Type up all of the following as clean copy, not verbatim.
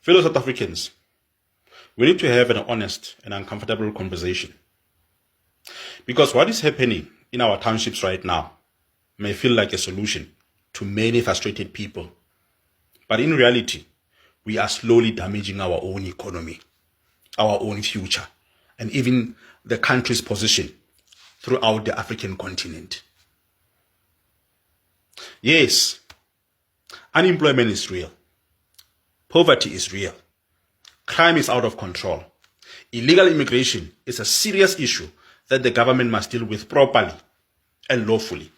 Fellow South Africans, we need to have an honest and uncomfortable conversation. Because what is happening in our townships right now may feel like a solution to many frustrated people. But in reality, we are slowly damaging our own economy, our own future, and even the country's position throughout the African continent. Yes, unemployment is real. Poverty is real. Crime is out of control. Illegal immigration is a serious issue that the government must deal with properly and lawfully.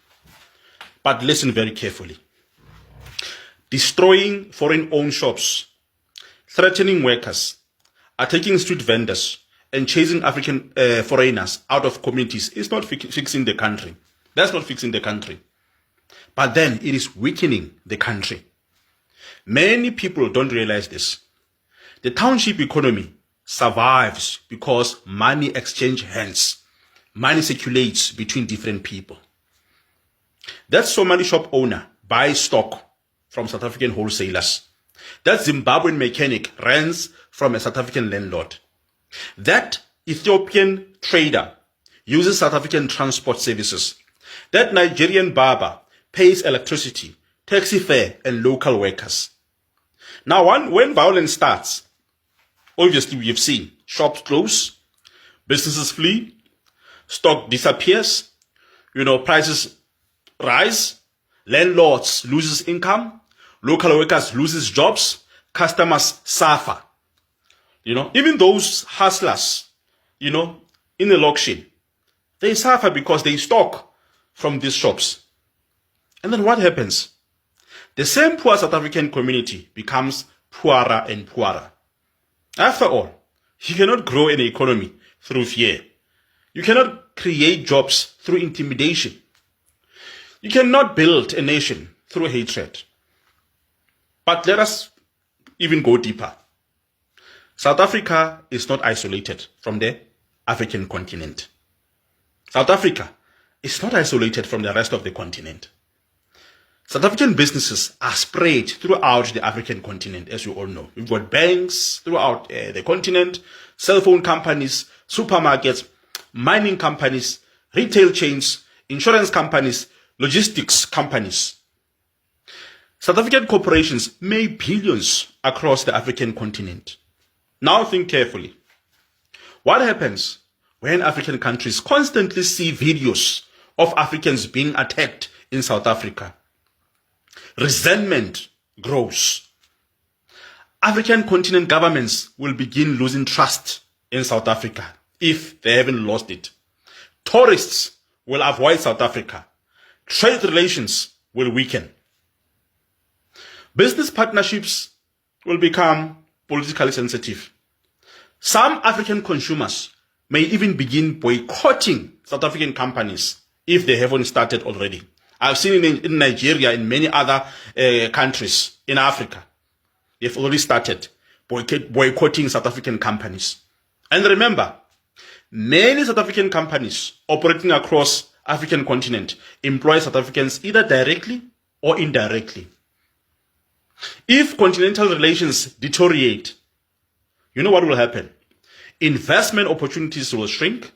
But listen very carefully. Destroying foreign-owned shops, threatening workers, attacking street vendors, and chasing African foreigners out of communities is not fixing the country. That's not fixing the country. But then it is weakening the country. Many people don't realize this. The township economy survives because money exchanges hands. Money circulates between different people. That Somali shop owner buys stock from South African wholesalers. That Zimbabwean mechanic rents from a South African landlord. That Ethiopian trader uses South African transport services. That Nigerian barber pays electricity, taxi fare, and local workers. Now, when violence starts, obviously we have seen shops close, businesses flee, stock disappears, prices rise, landlords loses income, local workers loses jobs, customers suffer. Even those hustlers, in the auction, they suffer because they stock from these shops. And then what happens? The same poor South African community becomes poorer and poorer. After all, you cannot grow an economy through fear. You cannot create jobs through intimidation. You cannot build a nation through hatred. But let us even go deeper. South Africa is not isolated from the African continent. South Africa is not isolated from the rest of the continent. South African businesses are spread throughout the African continent, as you all know. We've got banks throughout the continent, cell phone companies, supermarkets, mining companies, retail chains, insurance companies, logistics companies. South African corporations make billions across the African continent. Now think carefully. What happens when African countries constantly see videos of Africans being attacked in South Africa? Resentment grows. African continent governments will begin losing trust in South Africa if they haven't lost it. Tourists will avoid South Africa. Trade relations will weaken. Business partnerships will become politically sensitive. Some African consumers may even begin boycotting South African companies if they haven't started already. I've seen it in Nigeria, in many other countries in Africa. They've already started boycotting South African companies. And remember, many South African companies operating across African continent employ South Africans either directly or indirectly. If continental relations deteriorate, you know what will happen? Investment opportunities will shrink,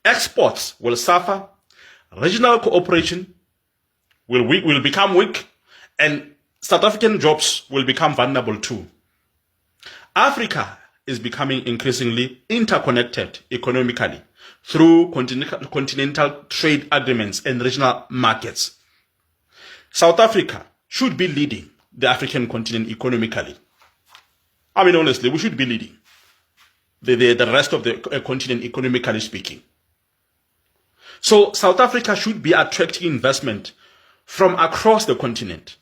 exports will suffer, regional cooperation will become weak, and South African jobs will become vulnerable too. Africa is becoming increasingly interconnected economically through continental trade agreements and regional markets. South Africa should be leading the African continent economically. I mean, honestly, we should be leading the rest of the continent economically speaking. So South Africa should be attracting investment from across the continent.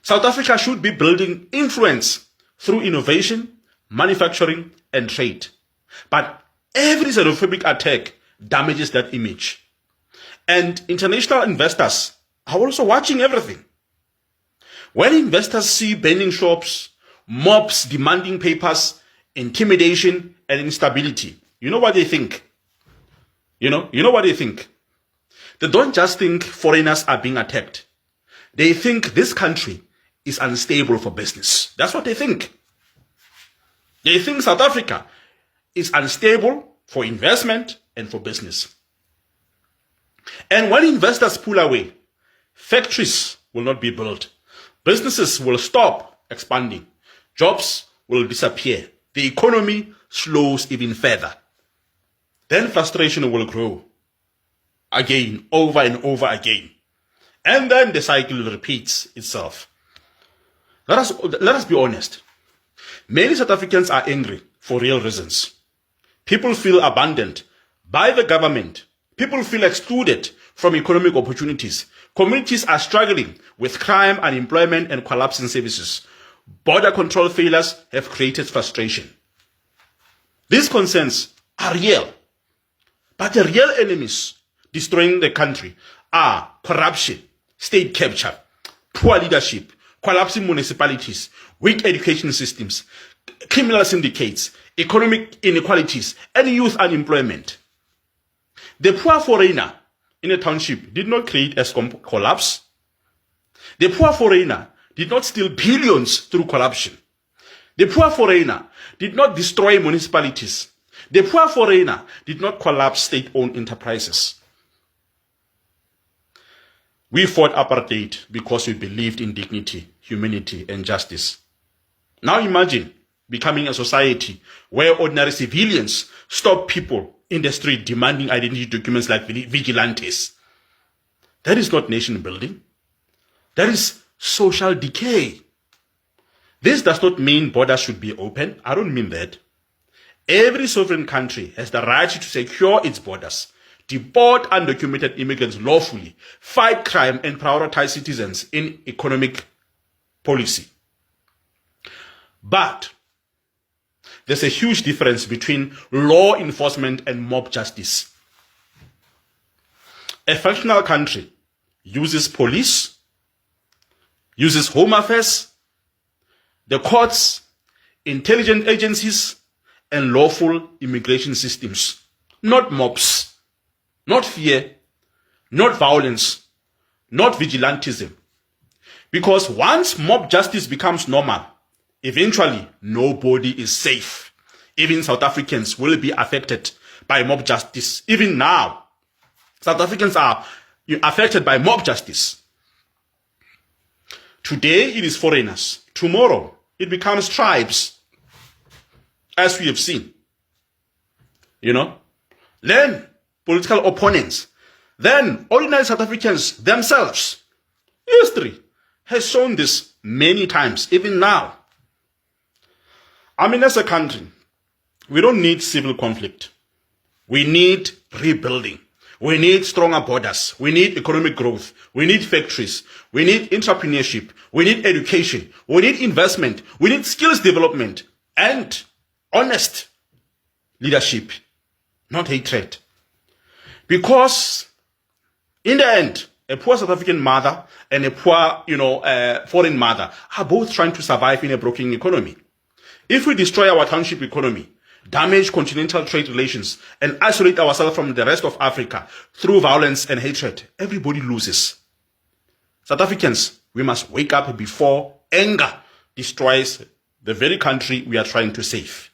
South Africa should be building influence through innovation, manufacturing, and trade. But every xenophobic attack damages that image. And international investors are also watching everything. When investors see burning shops, mobs demanding papers, intimidation, and instability, you know what they think? You know what they think? They don't just think foreigners are being attacked. They think this country is unstable for business. That's what they think. They think South Africa is unstable for investment and for business. And when investors pull away, factories will not be built. Businesses will stop expanding. Jobs will disappear. The economy slows even further. Then frustration will grow again, over and over again. And then the cycle repeats itself. Let us be honest. Many South Africans are angry for real reasons. People feel abandoned by the government. People feel excluded from economic opportunities. Communities are struggling with crime, unemployment, and collapsing services. Border control failures have created frustration. These concerns are real. But the real enemies destroying the country are corruption, state capture, poor leadership, collapsing municipalities, weak education systems, criminal syndicates, economic inequalities, and youth unemployment. The poor foreigner in a township did not create Eskom collapse. The poor foreigner did not steal billions through corruption. The poor foreigner did not destroy municipalities. The poor foreigner did not collapse state-owned enterprises. We fought apartheid because we believed in dignity, humanity, and justice. Now imagine becoming a society where ordinary civilians stop people in the street demanding identity documents like vigilantes. That is not nation building. That is social decay. This does not mean borders should be open. I don't mean that. Every sovereign country has the right to secure its borders, deport undocumented immigrants lawfully, fight crime, and prioritize citizens in economic policy. But there's a huge difference between law enforcement and mob justice. A functional country uses police, uses home affairs, the courts, intelligence agencies, and lawful immigration systems, not mobs, not fear, not violence, not vigilantism. Because once mob justice becomes normal, eventually nobody is safe. Even South Africans will be affected by mob justice. Even now, South Africans are affected by mob justice. Today it is foreigners. Tomorrow it becomes tribes, as we have seen. Then political opponents. Then ordinary South Africans themselves. History has shown this many times, even now. As a country, we don't need civil conflict. We need rebuilding. We need stronger borders. We need economic growth. We need factories. We need entrepreneurship. We need education. We need investment. We need skills development and honest leadership, not hatred. Because in the end, a poor South African mother and a poor, foreign mother are both trying to survive in a broken economy. If we destroy our township economy, damage continental trade relations, and isolate ourselves from the rest of Africa through violence and hatred, everybody loses. South Africans, we must wake up before anger destroys the very country we are trying to save.